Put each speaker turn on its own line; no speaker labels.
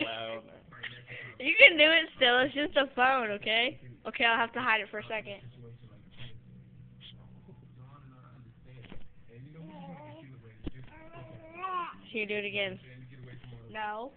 Loud.
You can do it still. It's just a phone, okay? Okay, I'll have to hide it for a second. So you do it again. No.